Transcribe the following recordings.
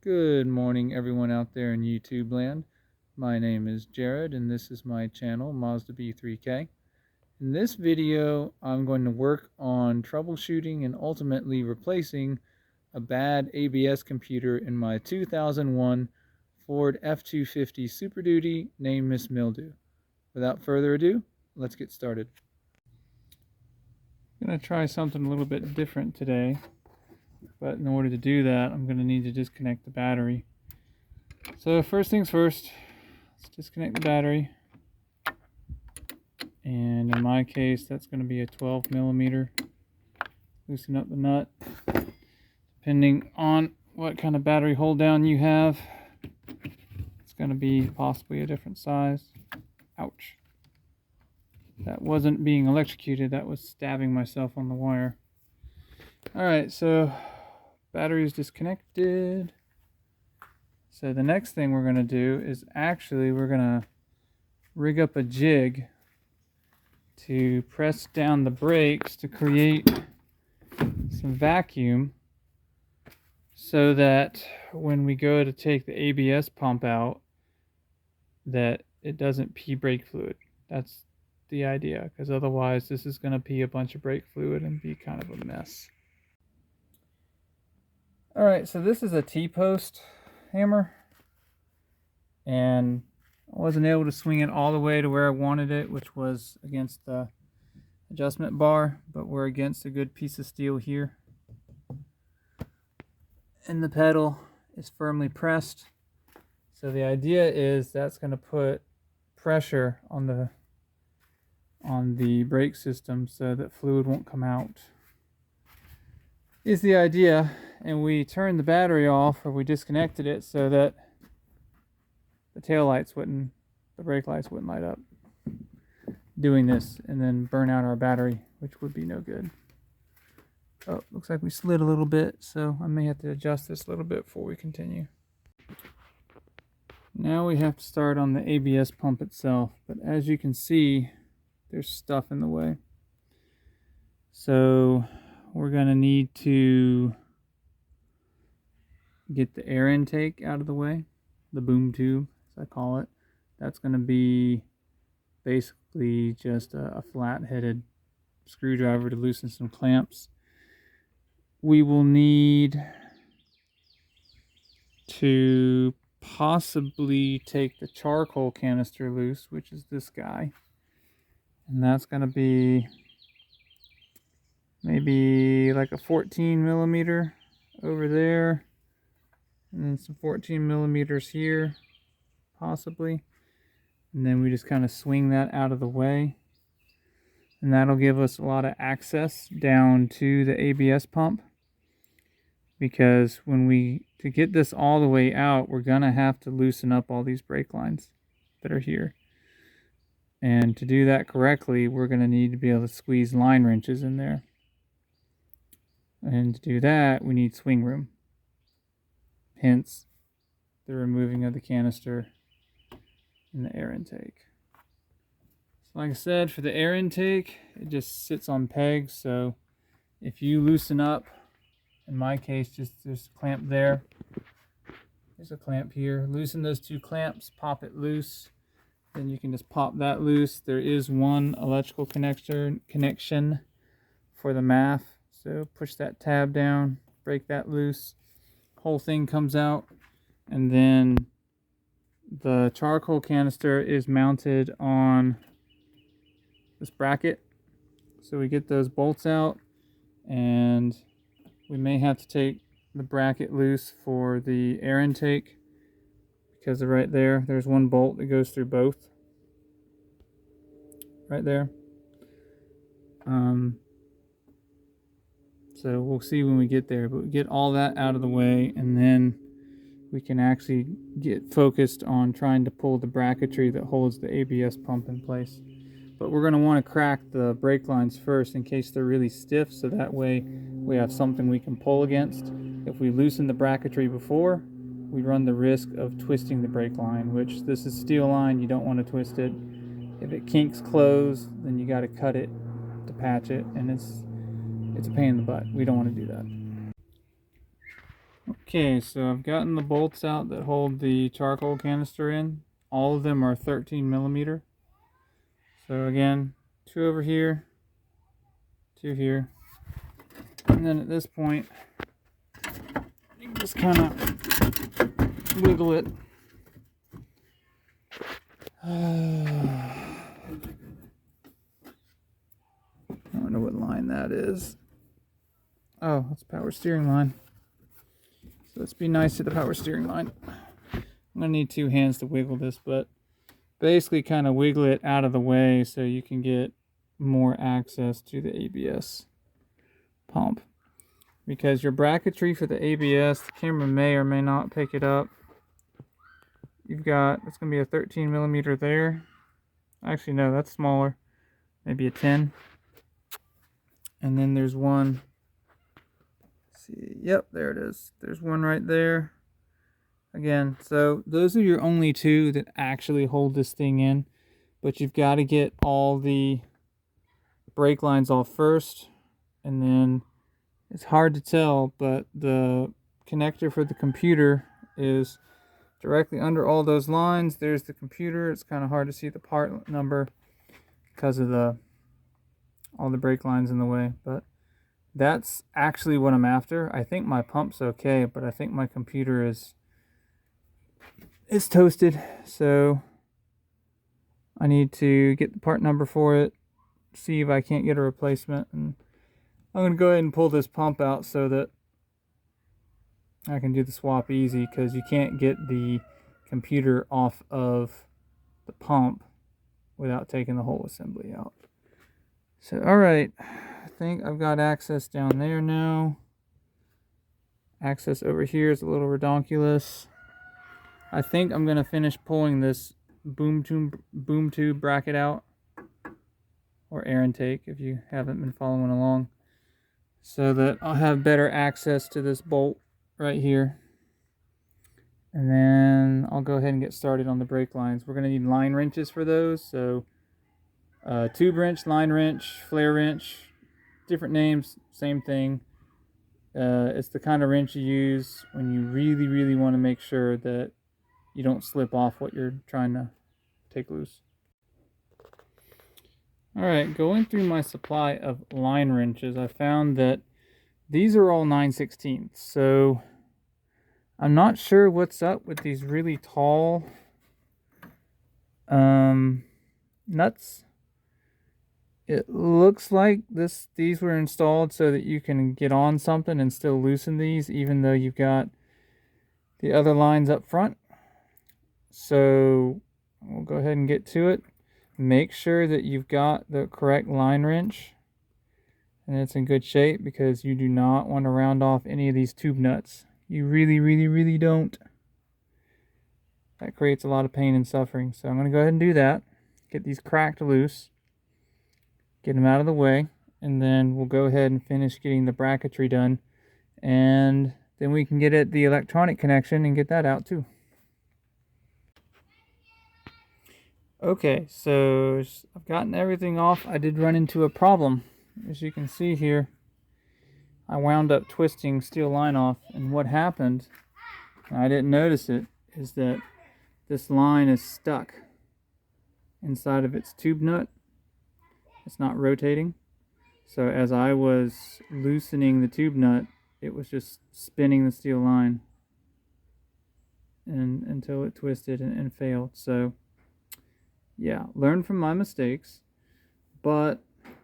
Good morning, everyone out there in YouTube land. My name is Jared, and this is my channel, Mazda B3K. In this video, I'm going to work on troubleshooting and ultimately replacing a bad ABS computer in my 2001 Ford F250 Super Duty named Miss Mildew. Without further ado, let's get started. I'm going to try something a little bit different today. But in order to do that, I'm going to need to disconnect the battery. So first things first, let's disconnect the battery. And in my case, that's going to be a 12 millimeter. Loosen up the nut. Depending on what kind of battery hold down you have, it's going to be possibly a different size. Ouch. That wasn't being electrocuted, that was stabbing myself on the wire. Alright, so battery is disconnected. So the next thing we're going to do is we're going to rig up a jig to press down the brakes to create some vacuum so that when we go to take the ABS pump out, that it doesn't pee brake fluid. That's the idea, because otherwise this is going to pee a bunch of brake fluid and be kind of a mess. Alright, so this is a T-post hammer, and I wasn't able to swing it all the way to where I wanted it, which was against the adjustment bar, but we're against a good piece of steel here. And the pedal is firmly pressed. So the idea is that's going to put pressure on the brake system so that fluid won't come out. Is the idea. And we turned the battery off, or we disconnected it so that the tail lights the brake lights wouldn't light up doing this and then burn out our battery, which would be no good. Oh, looks like we slid a little bit, so I may have to adjust this a little bit before we continue. Now we have to start on the ABS pump itself, but as you can see, there's stuff in the way. So we're going to need to get the air intake out of the way, the boom tube, as I call it. That's going to be basically just a flat-headed screwdriver to loosen some clamps. We will need to possibly take the charcoal canister loose, which is this guy. And that's going to be maybe like a 14 millimeter over there. And then some 14 millimeters here, possibly. And then we just kind of swing that out of the way. And that'll give us a lot of access down to the ABS pump. Because to get this all the way out, we're going to have to loosen up all these brake lines that are here. And to do that correctly, we're going to need to be able to squeeze line wrenches in there. And to do that, we need swing room. Hence the removing of the canister and the air intake. So like I said, for the air intake, it just sits on pegs. So if you loosen up, in my case, there's a clamp there. There's a clamp here. Loosen those two clamps, pop it loose. Then you can just pop that loose. There is one electrical connection for the MAF. So push that tab down, break that loose. Whole thing comes out, and then the charcoal canister is mounted on this bracket. So we get those bolts out, and we may have to take the bracket loose for the air intake, because right there's one bolt that goes through both right there. So we'll see when we get there, but we get all that out of the way, and then we can actually get focused on trying to pull the bracketry that holds the ABS pump in place. But we're going to want to crack the brake lines first in case they're really stiff, so that way we have something we can pull against. If we loosen the bracketry before, we run the risk of twisting the brake line, which this is steel line, you don't want to twist it. If it kinks closed, then you got to cut it to patch it, and it's a pain in the butt. We don't want to do that. Okay, so I've gotten the bolts out that hold the charcoal canister in. All of them are 13 millimeter. So again, 2 over here, 2 here. And then at this point, you just kind of wiggle it. I don't know what line that is. Oh, that's power steering line. So let's be nice to the power steering line. I'm gonna need 2 hands to wiggle this, but basically kind of wiggle it out of the way so you can get more access to the ABS pump. Because your bracketry for the ABS, the camera may or may not pick it up. You've got, it's gonna be a 13 millimeter there. Actually, no, that's smaller. Maybe a 10. And then there's one. Let's see, yep, there it is. There's one right there. Again, so those are your only 2 that actually hold this thing in. But you've got to get all the brake lines off first. And then it's hard to tell, but the connector for the computer is directly under all those lines. There's the computer. It's kind of hard to see the part number because of all the brake lines in the way, but that's actually what I'm after. I think my pump's okay, but I think my computer is toasted, so I need to get the part number for it, see if I can't get a replacement, and I'm going to go ahead and pull this pump out so that I can do the swap easy, because you can't get the computer off of the pump without taking the whole assembly out. So, alright, I think I've got access down there now. Access over here is a little redonkulous. I think I'm going to finish pulling this boom tube bracket out, or air intake if you haven't been following along, so that I'll have better access to this bolt right here. And then I'll go ahead and get started on the brake lines. We're going to need line wrenches for those, so tube wrench, line wrench, flare wrench, different names, same thing. It's the kind of wrench you use when you really want to make sure that you don't slip off what you're trying to take loose. Alright, going through my supply of line wrenches, I found that these are all 9/16, so I'm not sure what's up with these really tall nuts. It looks like these were installed so that you can get on something and still loosen these, even though you've got the other lines up front. So we'll go ahead and get to it. Make sure that you've got the correct line wrench and it's in good shape, because you do not want to round off any of these tube nuts. You really don't. That creates a lot of pain and suffering. So I'm going to go ahead and do that. Get these cracked loose. Get them out of the way. And then we'll go ahead and finish getting the bracketry done. And then we can get at the electronic connection and get that out too. Okay, so I've gotten everything off. I did run into a problem. As you can see here, I wound up twisting steel line off, and what happened, and I didn't notice it, is that this line is stuck inside of its tube nut. It's not rotating. So as I was loosening the tube nut, it was just spinning the steel line until it twisted and failed. So yeah, learn from my mistakes, but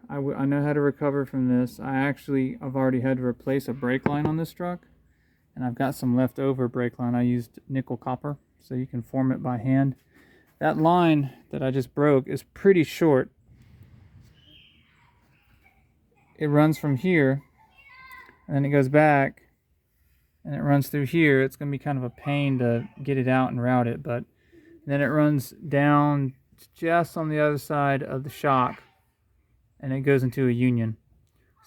I know how to recover from this. I've already had to replace a brake line on this truck, and I've got some leftover brake line. I used nickel copper, so you can form it by hand. That line that I just broke is pretty short. It runs from here, and then it goes back, and it runs through here. It's going to be kind of a pain to get it out and route it, but then it runs down just on the other side of the shock, and it goes into a union.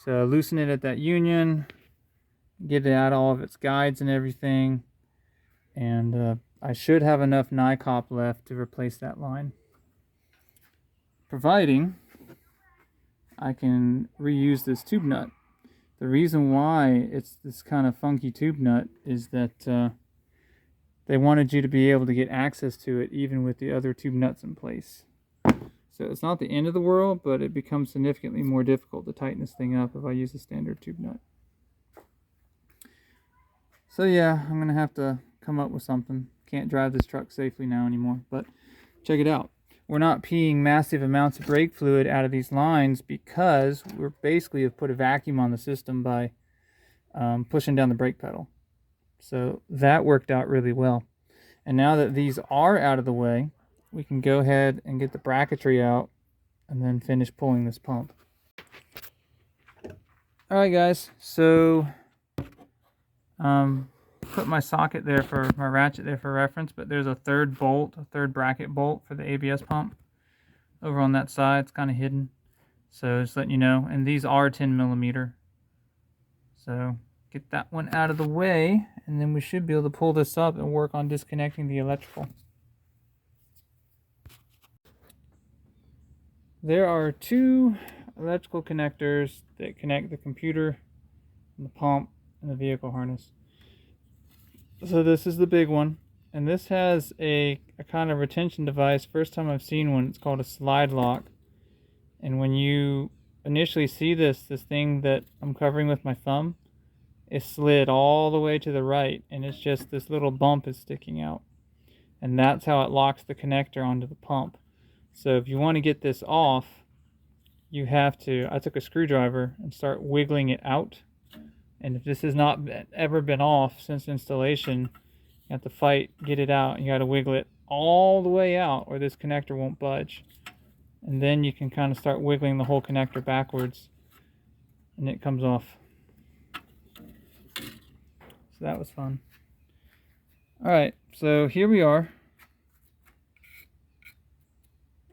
So loosen it at that union, get it out all of its guides and everything, and I should have enough NICOP left to replace that line, providing I can reuse this tube nut. The reason why it's this kind of funky tube nut is that they wanted you to be able to get access to it even with the other tube nuts in place. So it's not the end of the world, but it becomes significantly more difficult to tighten this thing up if I use a standard tube nut. So yeah, I'm going to have to come up with something. Can't drive this truck safely now anymore, but check it out. We're not peeing massive amounts of brake fluid out of these lines because we're basically have put a vacuum on the system by pushing down the brake pedal. So that worked out really well. And now that these are out of the way, we can go ahead and get the bracketry out and then finish pulling this pump. Alright guys, so put my socket there for my ratchet there for reference, but there's a third bracket bolt for the ABS pump over on that side. It's kind of hidden, so just letting you know. And these are 10mm, so get that one out of the way, and then we should be able to pull this up and work on disconnecting the electrical. There are two electrical connectors that connect the computer and the pump and the vehicle harness. So this is the big one, and this has a kind of retention device. First time I've seen one. It's called a slide lock, and when you initially see this thing that I'm covering with my thumb is slid all the way to the right, and it's just this little bump is sticking out, and that's how it locks the connector onto the pump. So if you want to get this off, you have to, I took a screwdriver and start wiggling it out. And if this has not ever been off since installation, you have to get it out. You got to wiggle it all the way out or this connector won't budge. And then you can kind of start wiggling the whole connector backwards and it comes off. So that was fun. Alright, so here we are.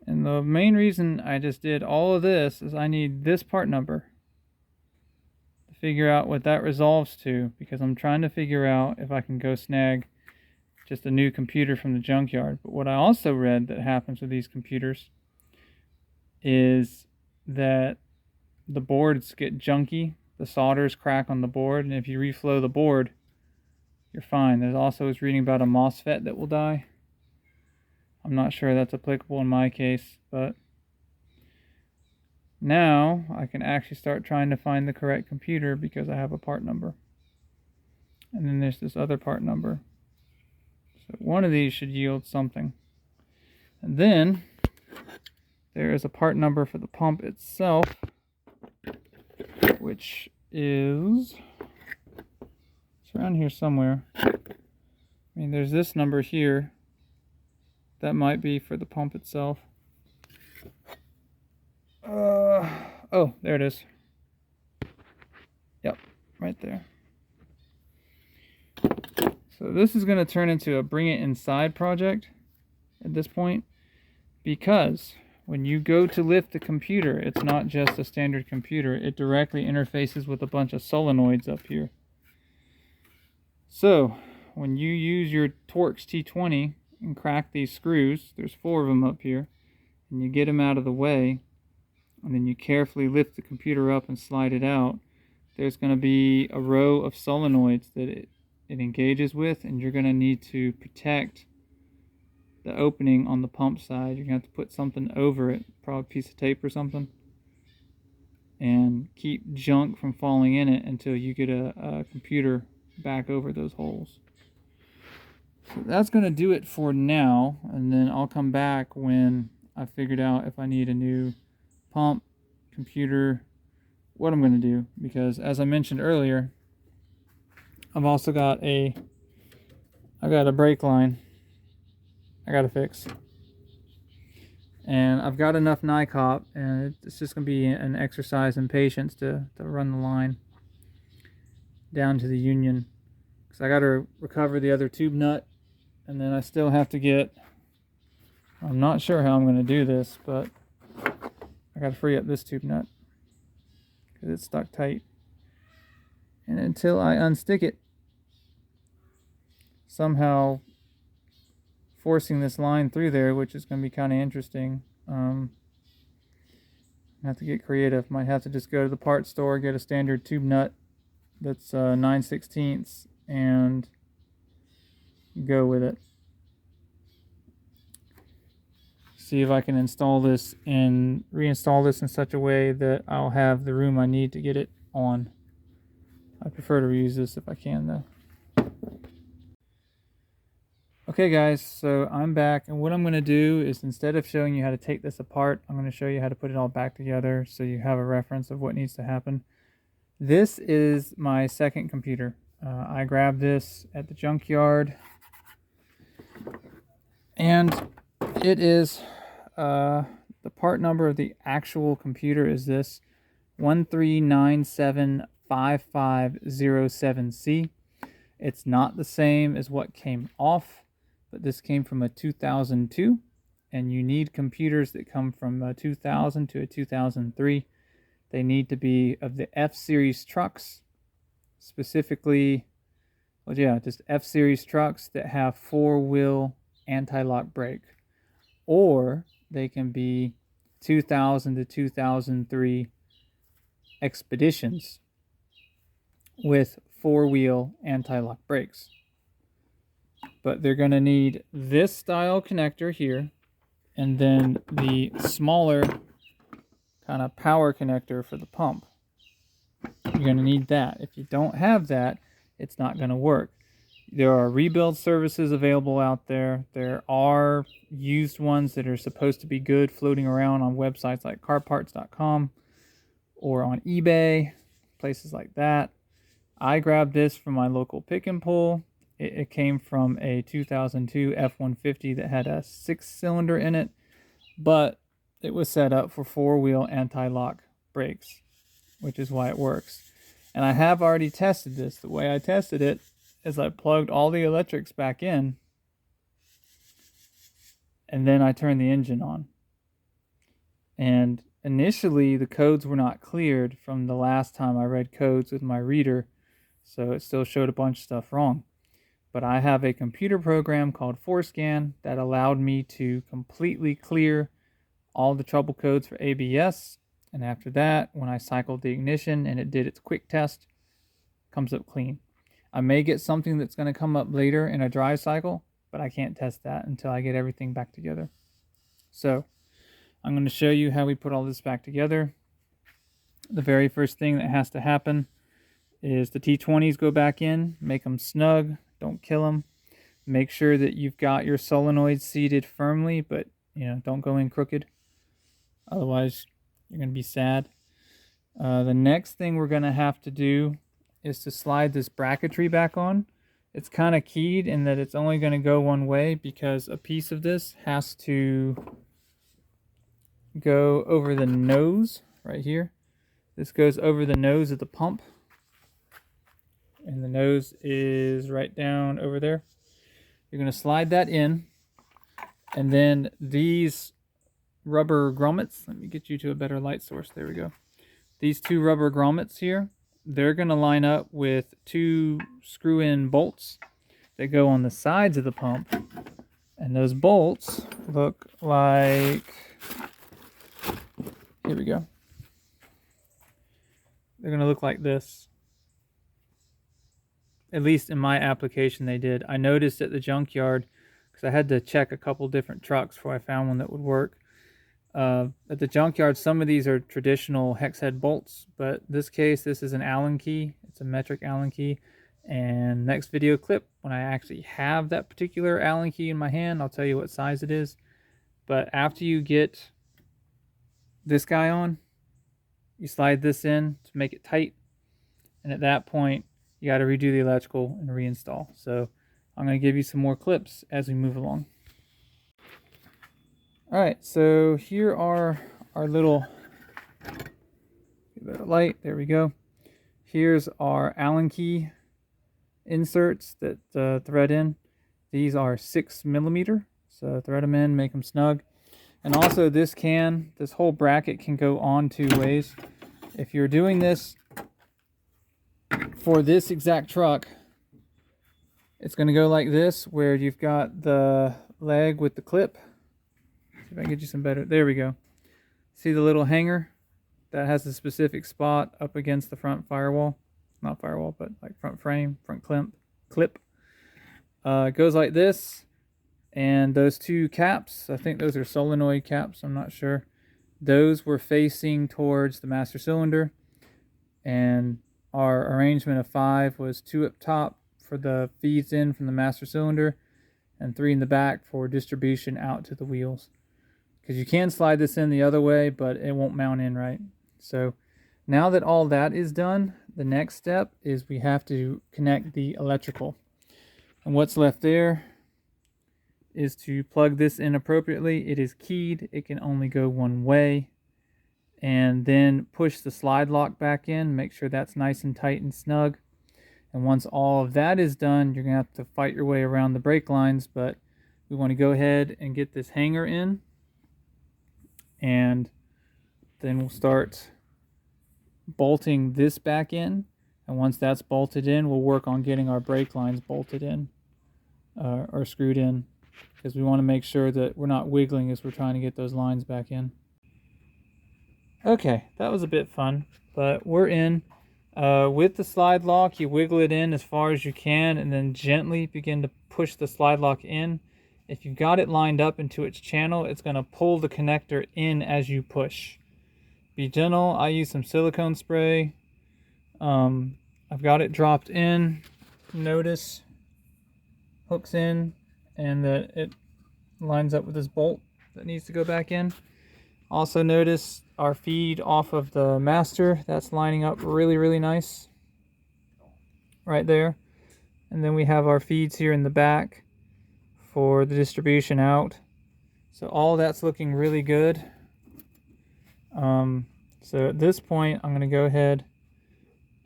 And the main reason I just did all of this is I need this part number. Figure out what that resolves to, because I'm trying to figure out if I can go snag just a new computer from the junkyard. But what I also read that happens with these computers is that the boards get junky, the solders crack on the board, and if you reflow the board, you're fine. There's also, I was reading about a MOSFET that will die. I'm not sure that's applicable in my case, but now I can actually start trying to find the correct computer because I have a part number. And then there's this other part number. So one of these should yield something. And then there is a part number for the pump itself, which is, it's around here somewhere. I mean, there's this number here. That might be for the pump itself. Oh, there it is. Yep, right there. So this is going to turn into a bring it inside project at this point, because when you go to lift the computer, it's not just a standard computer. It directly interfaces with a bunch of solenoids up here. So when you use your Torx T20 and crack these screws, there's 4 of them up here, and you get them out of the way, and then you carefully lift the computer up and slide it out, there's going to be a row of solenoids that it engages with, and you're going to need to protect the opening on the pump side. You're going to have to put something over it, probably a piece of tape or something, and keep junk from falling in it until you get a computer back over those holes. So that's going to do it for now, and then I'll come back when I figured out if I need a new pump, computer, what I'm going to do, because as I mentioned earlier, I've also got a brake line I got to fix, and I've got enough NICOP, and it's just going to be an exercise in patience to run the line down to the union, because I got to recover the other tube nut, and then I still have to get, I'm not sure how I'm going to do this, but I got to free up this tube nut because it's stuck tight. And until I unstick it, somehow forcing this line through there, which is going to be kind of interesting. I have to get creative. Might have to just go to the parts store, get a standard tube nut that's 9/16 and go with it. See if I can install this and reinstall this in such a way that I'll have the room I need to get it on. I prefer to reuse this if I can though. Okay guys, so I'm back, and what I'm going to do is, instead of showing you how to take this apart, I'm going to show you how to put it all back together so you have a reference of what needs to happen. This is my second computer. I grabbed this at the junkyard, and it is the part number of the actual computer is this 13975507C. It's not the same as what came off, but this came from a 2002, and you need computers that come from a 2000 to a 2003. They need to be of the F-series trucks, specifically, well, yeah, just F-series trucks that have four-wheel anti-lock brake, or they can be 2000 to 2003 Expeditions with four-wheel anti-lock brakes. But they're going to need this style connector here, and then the smaller kind of power connector for the pump. You're going to need that. If you don't have that, it's not going to work. There are rebuild services available out there. There are used ones that are supposed to be good floating around on websites like carparts.com or on eBay, places like that. I grabbed this from my local pick and pull. It came from a 2002 F-150 that had a 6-cylinder in it, but it was set up for four-wheel anti-lock brakes, which is why it works. And I have already tested this. The way I tested it is I plugged all the electrics back in, and then I turned the engine on. And initially, the codes were not cleared from the last time I read codes with my reader, so it still showed a bunch of stuff wrong. But I have a computer program called Forescan that allowed me to completely clear all the trouble codes for ABS. And after that, when I cycled the ignition and it did its quick test, it comes up clean. I may get something that's going to come up later in a dry cycle, but I can't test that until I get everything back together. So I'm going to show you how we put all this back together. The very first thing that has to happen is the T20s go back in, make them snug, don't kill them. Make sure that you've got your solenoids seated firmly, but don't go in crooked. Otherwise, you're going to be sad. The next thing we're going to have to do is to slide this bracketry back on. It's kind of keyed in that it's only going to go one way because a piece of this has to go over the nose right here. This goes over the nose of the pump, and the nose is right down over there. You're going to slide that in, and then these rubber grommets, let me get you to a better light source, there we go. These two rubber grommets here, they're going to line up with two screw-in bolts that go on the sides of the pump, and those bolts look like, here we go. They're going to look like this. At least in my application they did. I noticed at the junkyard, because I had to check a couple different trucks before I found one that would work. At the junkyard, some of these are traditional hex head bolts, but this case, this is an Allen key. It's a metric Allen key. And next video clip, when I actually have that particular Allen key in my hand, I'll tell you what size it is. But after you get this guy on, you slide this in to make it tight. And at that point, you got to redo the electrical and reinstall. So I'm going to give you some more clips as we move along. Alright, so here are our little, give it a light, there we go. Here's our Allen key inserts that thread in. These are 6mm, so thread them in, make them snug. And also this whole bracket can go on two ways. If you're doing this for this exact truck, it's going to go like this, where you've got the leg with the clip. See if I can get you some better. There we go. See the little hanger? that has a specific spot up against the front firewall. Not firewall, but like front frame, front clip. It goes like this. And those two caps, I think those are solenoid caps, I'm not sure. Those were facing towards the master cylinder. And our arrangement of 5 was 2 up top for the feeds in from the master cylinder and 3 in the back for distribution out to the wheels. Because you can slide this in the other way, but it won't mount in right. So now that all that is done, the next step is we have to connect the electrical. And what's left there is to plug this in appropriately. It is keyed. It can only go one way. And then push the slide lock back in. Make sure that's nice and tight and snug. And once all of that is done, you're going to have to fight your way around the brake lines. But we want to go ahead and get this hanger in. And then we'll start bolting this back in. And once that's bolted in, we'll work on getting our brake lines bolted in or screwed in. Because we want to make sure that we're not wiggling as we're trying to get those lines back in. Okay, that was a bit fun, but we're in. With the slide lock, you wiggle it in as far as you can and then gently begin to push the slide lock in. If you've got it lined up into its channel, it's going to pull the connector in as you push. Be gentle. I use some silicone spray. I've got it dropped in. Notice hooks in and that it lines up with this bolt that needs to go back in. Also notice our feed off of the master, that's lining up really, really nice right there. And then we have our feeds here in the back for the distribution out. So all that's looking really good. So at this point, I'm going to go ahead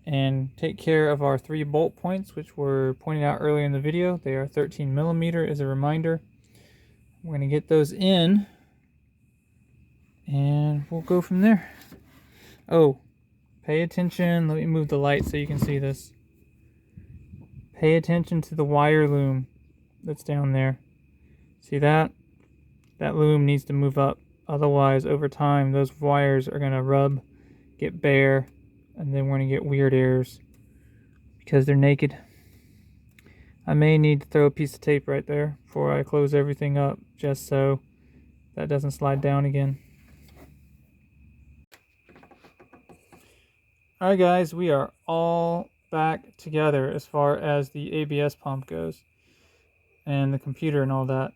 and take care of our 3 bolt points, which were pointed out earlier in the video. They are 13 millimeter as a reminder. We're going to get those in and we'll go from there. Oh, pay attention. Let me move the light so you can see this. Pay attention to the wire loom that's down there. See that? That loom needs to move up. Otherwise, over time, those wires are going to rub, get bare, and then we're going to get weird errors because they're naked. I may need to throw a piece of tape right there before I close everything up, just so that doesn't slide down again. Alright guys, we are all back together as far as the ABS pump goes and the computer and all that.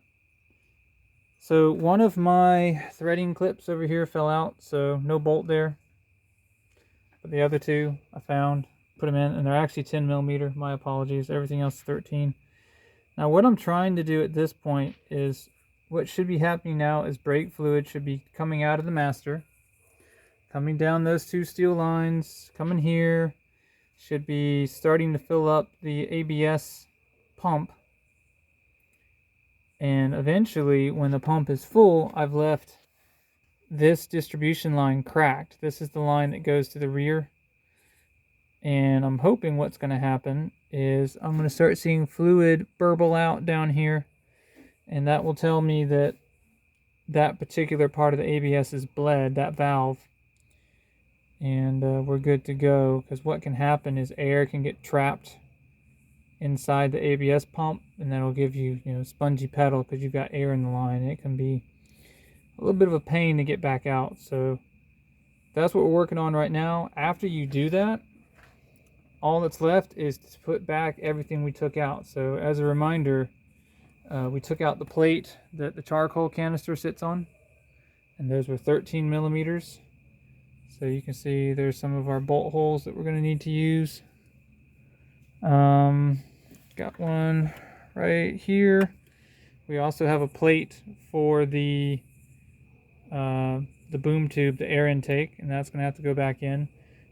So one of my threading clips over here fell out, so no bolt there. But the other 2 I found, put them in, and they're actually 10 millimeter. My apologies. Everything else is 13. Now what I'm trying to do at this point is, what should be happening now is brake fluid should be coming out of the master, coming down those 2 steel lines, coming here, should be starting to fill up the ABS pump. And eventually, when the pump is full, I've left this distribution line cracked. This is the line that goes to the rear. And I'm hoping what's going to happen is I'm going to start seeing fluid burble out down here. And that will tell me that that particular part of the ABS is bled, that valve. And we're good to go. Because what can happen is air can get trapped inside the ABS pump, and that'll give you, spongy pedal because you've got air in the line. It can be a little bit of a pain to get back out. So that's what we're working on right now. After you do that, all that's left is to put back everything we took out. So as a reminder, we took out the plate that the charcoal canister sits on, and those were 13 millimeters. So you can see there's some of our bolt holes that we're going to need to use. Got one right here. We also have a plate for the boom tube, the air intake, and that's going to have to go back in.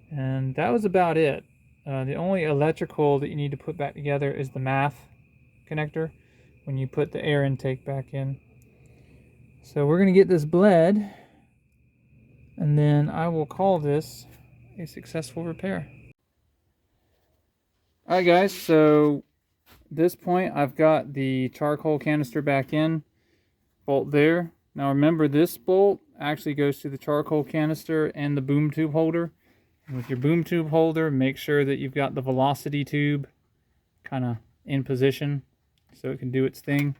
And that was about it. The only electrical that you need to put back together is the MAF connector when you put the air intake back in. So we're going to get this bled, and then I will call this a successful repair. Alright guys, so at this point I've got the charcoal canister back in, bolt there. Now remember, this bolt actually goes to the charcoal canister and the boom tube holder. And with your boom tube holder, make sure that you've got the velocity tube kind of in position so it can do its thing.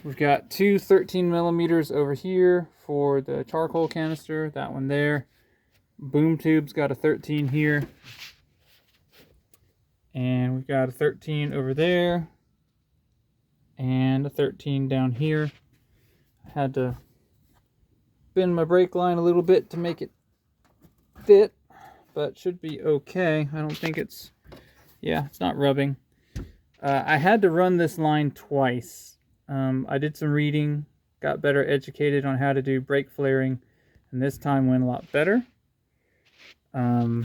We've got two 13 millimeters over here for the charcoal canister, that one there. Boom tube's got a 13 here. And we've got a 13 over there. And a 13 down here. I had to bend my brake line a little bit to make it fit, but should be okay. I don't think it's, yeah, it's not rubbing. I had to run this line twice. I did some reading, got better educated on how to do brake flaring, and this time went a lot better. So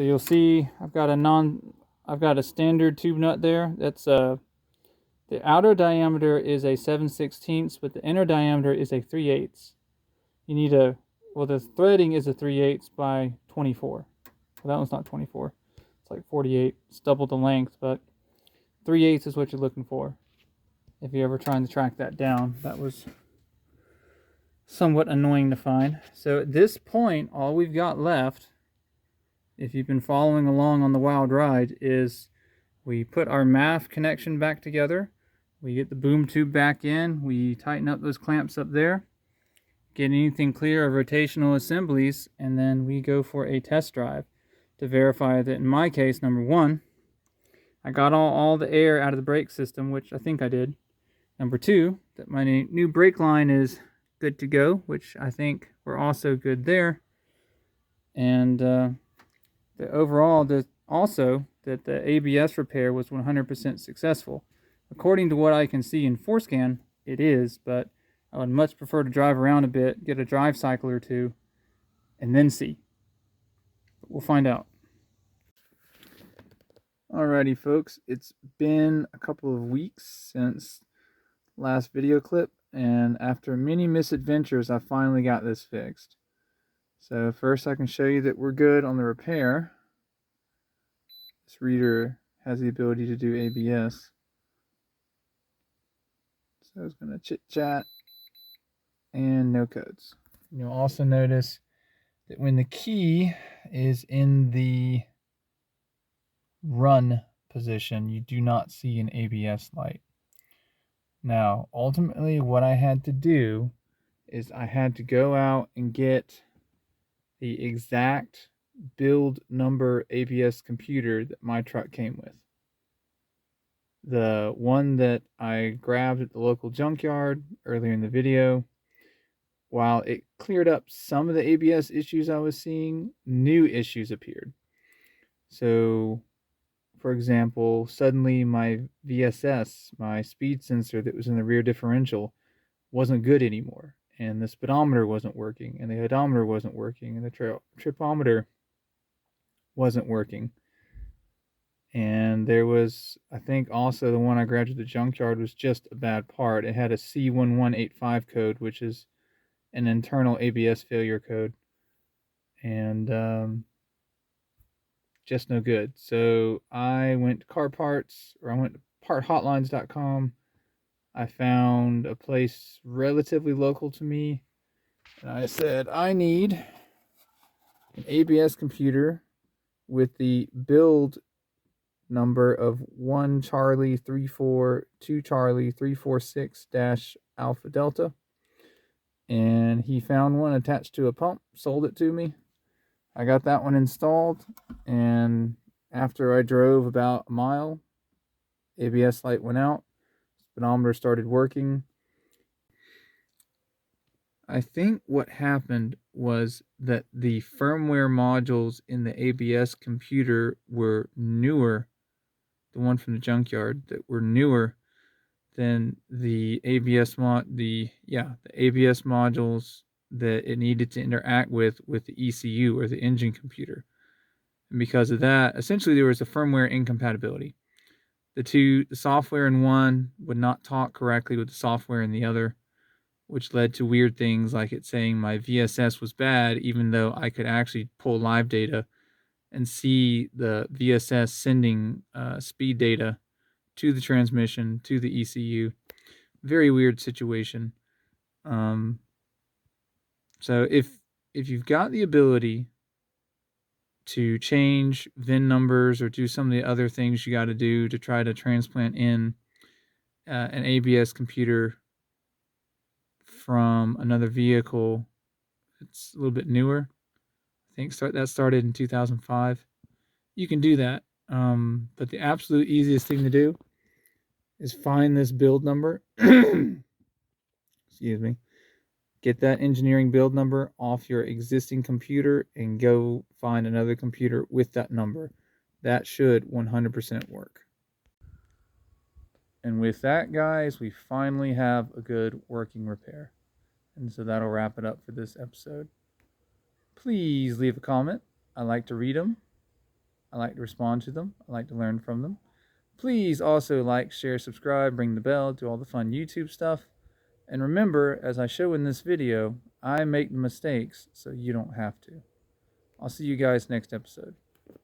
you'll see I've got a standard tube nut there. That's the outer diameter is a 7/16, but the inner diameter is a 3/8. You need well, the threading is a 3/8 by 24. Well, that one's not 24. It's like 48. It's double the length, but 3/8 is what you're looking for. If you're ever trying to track that down, that was somewhat annoying to find. So at this point, all we've got left, if you've been following along on the wild ride, is we put our MAF connection back together. We get the boom tube back in. We tighten up those clamps up there. Get anything clear of rotational assemblies, and then we go for a test drive to verify that, in my case, number one, I got all the air out of the brake system, which I think I did. Number two, that my new brake line is good to go, which I think we're also good there. And also that the ABS repair was 100% successful. According to what I can see in ForeScan, it is, but I would much prefer to drive around a bit, get a drive cycle or two, and then see. But we'll find out. Alrighty folks, it's been a couple of weeks since last video clip, and after many misadventures I finally got this fixed. So first I can show you that we're good on the repair. This reader has the ability to do ABS. So I was going to chit chat and no codes. You'll also notice that when the key is in the run position, you do not see an ABS light. Now, ultimately what I had to do is I had to go out and get the exact build number ABS computer that my truck came with. The one that I grabbed at the local junkyard earlier in the video, while it cleared up some of the ABS issues I was seeing, new issues appeared. So, for example, suddenly my VSS, my speed sensor that was in the rear differential, wasn't good anymore. And the speedometer wasn't working, and the odometer wasn't working, and the tripometer wasn't working. And there was, I think also the one I grabbed at the junkyard was just a bad part. It had a C1185 code, which is an internal ABS failure code. And just no good. So I went to car parts, or I went to parthotlines.com. I found a place relatively local to me, and I said, I need an ABS computer with the build number of 1 Charlie 34 2 Charlie 346 Alpha Delta. And he found one attached to a pump, sold it to me. I got that one installed, and after I drove about a mile, ABS light went out, speedometer started working. I think what happened was that the firmware modules in the ABS computer were newer, the one from the junkyard, that were newer than the ABS the ABS modules that it needed to interact with the ECU, or the engine computer. And because of that, essentially there was a firmware incompatibility. The software in one would not talk correctly with the software in the other, which led to weird things like it saying my VSS was bad, even though I could actually pull live data and see the VSS sending speed data to the transmission, to the ECU. Very weird situation. So if you've got the ability to change VIN numbers or do some of the other things you got to do to try to transplant in an ABS computer from another vehicle, it's a little bit newer. I think that started in 2005. You can do that, but the absolute easiest thing to do is find this build number. Excuse me. Get that engineering build number off your existing computer and go find another computer with that number. That should 100% work. And with that, guys, we finally have a good working repair. And so that'll wrap it up for this episode. Please leave a comment. I like to read them. I like to respond to them. I like to learn from them. Please also like, share, subscribe, ring the bell, do all the fun YouTube stuff. And remember, as I show in this video, I make the mistakes so you don't have to. I'll see you guys next episode.